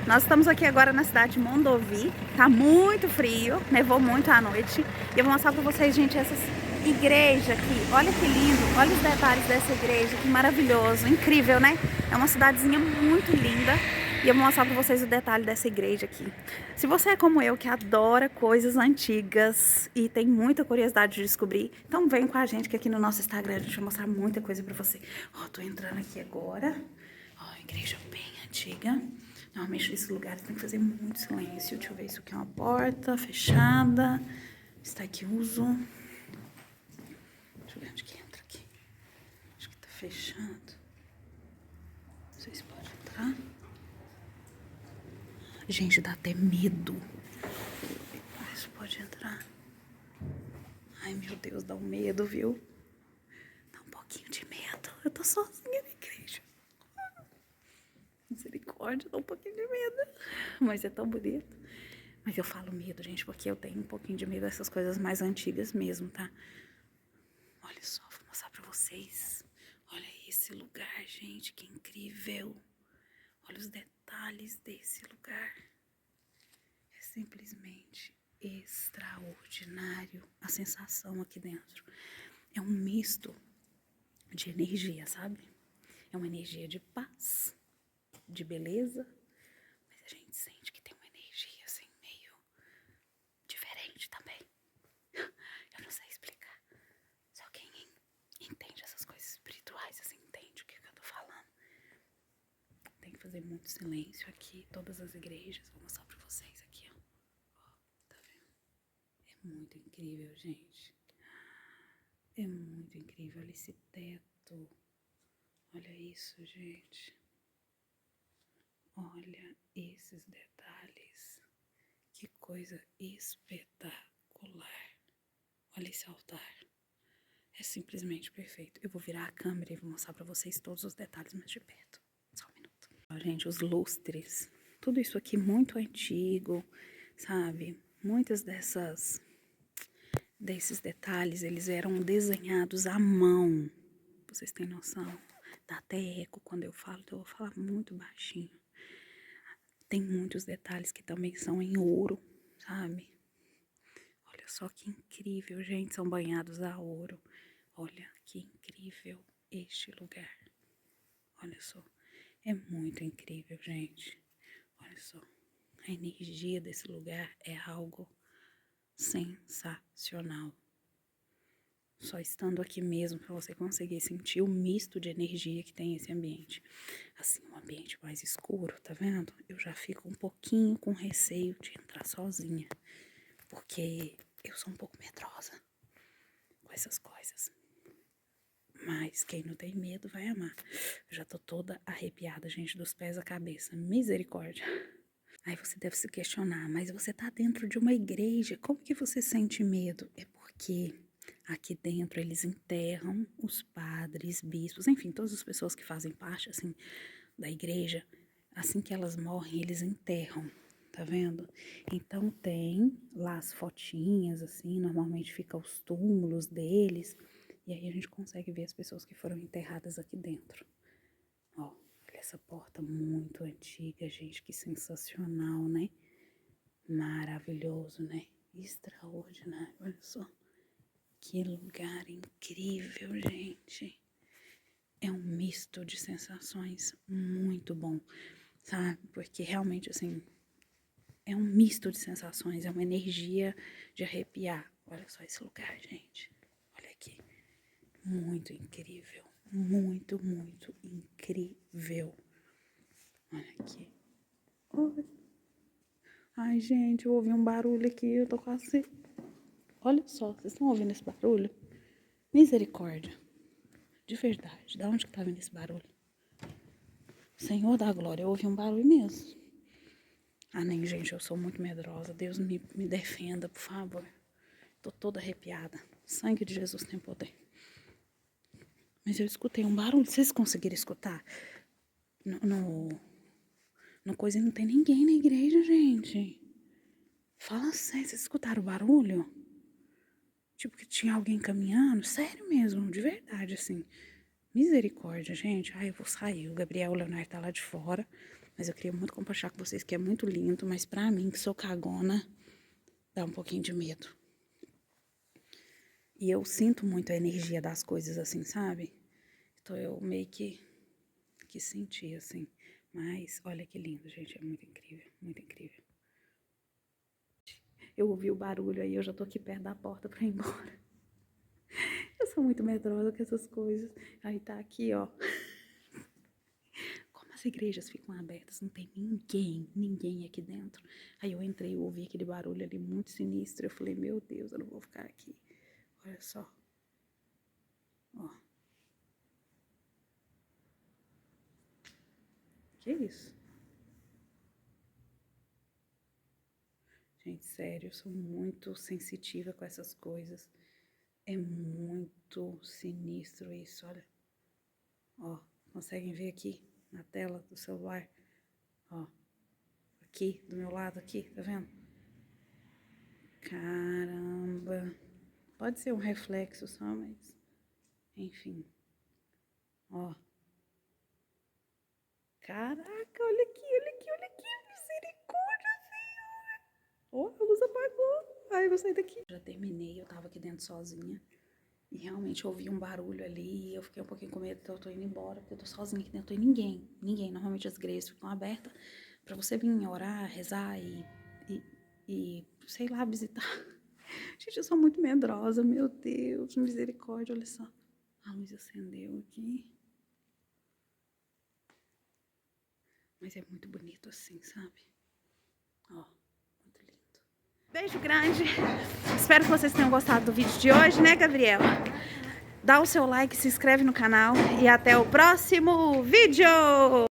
Nós estamos aqui agora na cidade de Mondovi. Tá muito frio, nevou muito à noite. E eu vou mostrar pra vocês, gente, essa igreja aqui. Olha que lindo, olha os detalhes dessa igreja, que maravilhoso, incrível, né? É uma cidadezinha muito linda. E eu vou mostrar pra vocês o detalhe dessa igreja aqui. Se você é como eu, que adora coisas antigas e tem muita curiosidade de descobrir, então vem com a gente, que aqui no nosso Instagram a gente vai mostrar muita coisa pra você. Ó, tô entrando aqui agora. Ó, igreja bem antiga. Normalmente nesse lugar tem que fazer muito silêncio. Deixa eu ver, isso aqui é uma porta fechada. Está aqui uso. Deixa eu ver onde que entra aqui. Acho que tá fechado. Não sei se pode entrar. Gente, dá até medo. Isso pode entrar. Ai, meu Deus, dá um medo, viu? Dá um pouquinho de medo. Eu tô sozinha na igreja. Misericórdia, dá um pouquinho de medo. Mas é tão bonito. Mas eu falo medo, gente, porque eu tenho um pouquinho de medo dessas coisas mais antigas mesmo, tá? Olha só, vou mostrar pra vocês. Olha esse lugar, gente, que incrível. Olha os detalhes desse lugar. É simplesmente extraordinário a sensação aqui dentro. É um misto de energia, sabe? É uma energia de paz, de beleza, mas a gente sente que tem uma energia assim meio diferente também. Eu não sei explicar. Só quem entende essas coisas espirituais assim entende o que eu tô falando. Tem que fazer muito silêncio aqui, todas as igrejas. Vou mostrar pra vocês aqui, ó. Ó, tá vendo? É muito incrível, gente. É muito incrível. Olha esse teto. Olha isso, gente. Olha esses detalhes. Que coisa espetacular. Olha esse altar. É simplesmente perfeito. Eu vou virar a câmera e vou mostrar pra vocês todos os detalhes mais de perto. Só um minuto. Ó, gente, os lustres. Tudo isso aqui muito antigo, sabe? Muitas desses detalhes, eles eram desenhados à mão. Vocês têm noção? Dá até eco quando eu falo, então eu vou falar muito baixinho. Tem muitos detalhes que também são em ouro, sabe? Olha só que incrível, gente, são banhados a ouro. Olha que incrível este lugar. Olha só, é muito incrível, gente. Olha só, a energia desse lugar é algo sensacional. Só estando aqui mesmo para você conseguir sentir o misto de energia que tem esse ambiente. Assim, um ambiente mais escuro, tá vendo? Eu já fico um pouquinho com receio de entrar sozinha, porque eu sou um pouco medrosa com essas coisas. Mas quem não tem medo vai amar. Eu já tô toda arrepiada, gente, dos pés à cabeça. Misericórdia. Aí você deve se questionar, mas você tá dentro de uma igreja, como que você sente medo? É porque aqui dentro eles enterram os padres, bispos, enfim, todas as pessoas que fazem parte, assim, da igreja. Assim que elas morrem, eles enterram, tá vendo? Então tem lá as fotinhas, assim, normalmente fica os túmulos deles, e aí a gente consegue ver as pessoas que foram enterradas aqui dentro. Ó, olha essa porta muito antiga, gente, que sensacional, né? Maravilhoso, né? Extraordinário, olha só. Que lugar incrível, gente. É um misto de sensações muito bom, sabe? Porque realmente, assim, é um misto de sensações, é uma energia de arrepiar. Olha só esse lugar, gente. Olha aqui. Muito incrível. Muito, muito incrível. Olha aqui. Olha. Ai, gente, eu ouvi um barulho aqui, eu tô quase... Olha só, vocês estão ouvindo esse barulho? Misericórdia. De verdade, da onde que tá vindo esse barulho? Senhor da glória, eu ouvi um barulho mesmo. Ah, nem, gente, eu sou muito medrosa. Deus me defenda, por favor. Tô toda arrepiada. O sangue de Jesus tem poder. Mas eu escutei um barulho. Vocês conseguiram escutar? No coisa não tem ninguém na igreja, gente. Fala sério, vocês escutaram o barulho? Tipo que tinha alguém caminhando? Sério mesmo, de verdade, assim. Misericórdia, gente. Ai, eu vou sair. O Gabriel, o Leonardo tá lá de fora. Mas eu queria muito compartilhar com vocês que é muito lindo, mas pra mim, que sou cagona, dá um pouquinho de medo. E eu sinto muito a energia das coisas assim, sabe? Então eu meio que senti assim. Mas olha que lindo, gente, é muito incrível, muito incrível. Eu ouvi o barulho aí, eu já tô aqui perto da porta pra ir embora. Eu sou muito medrosa com essas coisas. Aí tá aqui, ó. Como as igrejas ficam abertas, não tem ninguém aqui dentro. Aí eu entrei, eu ouvi aquele barulho ali muito sinistro. Eu falei, meu Deus, eu não vou ficar aqui. Olha só. Ó. Que isso? Gente, sério, eu sou muito sensitiva com essas coisas. É muito sinistro isso, olha. Ó, conseguem ver aqui na tela do celular? Ó, aqui, do meu lado aqui, tá vendo? Caramba. Pode ser um reflexo só, mas... Enfim. Ó. Caraca, olha aqui, olha aqui, olha aqui. Misericórdia, Senhor. Ó, a luz apagou. Ai, eu vou sair daqui. Já terminei, eu tava aqui dentro sozinha. E realmente eu ouvi um barulho ali e eu fiquei um pouquinho com medo, então eu tô indo embora, porque eu tô sozinha aqui dentro, não tem ninguém. Normalmente as igrejas ficam abertas pra você vir orar, rezar e sei lá, visitar. Gente, eu sou muito medrosa, meu Deus, misericórdia, olha só. A luz acendeu aqui. Mas é muito bonito assim, sabe? Ó, muito lindo. Beijo grande. Espero que vocês tenham gostado do vídeo de hoje, né, Gabriela? Dá o seu like, se inscreve no canal e até o próximo vídeo!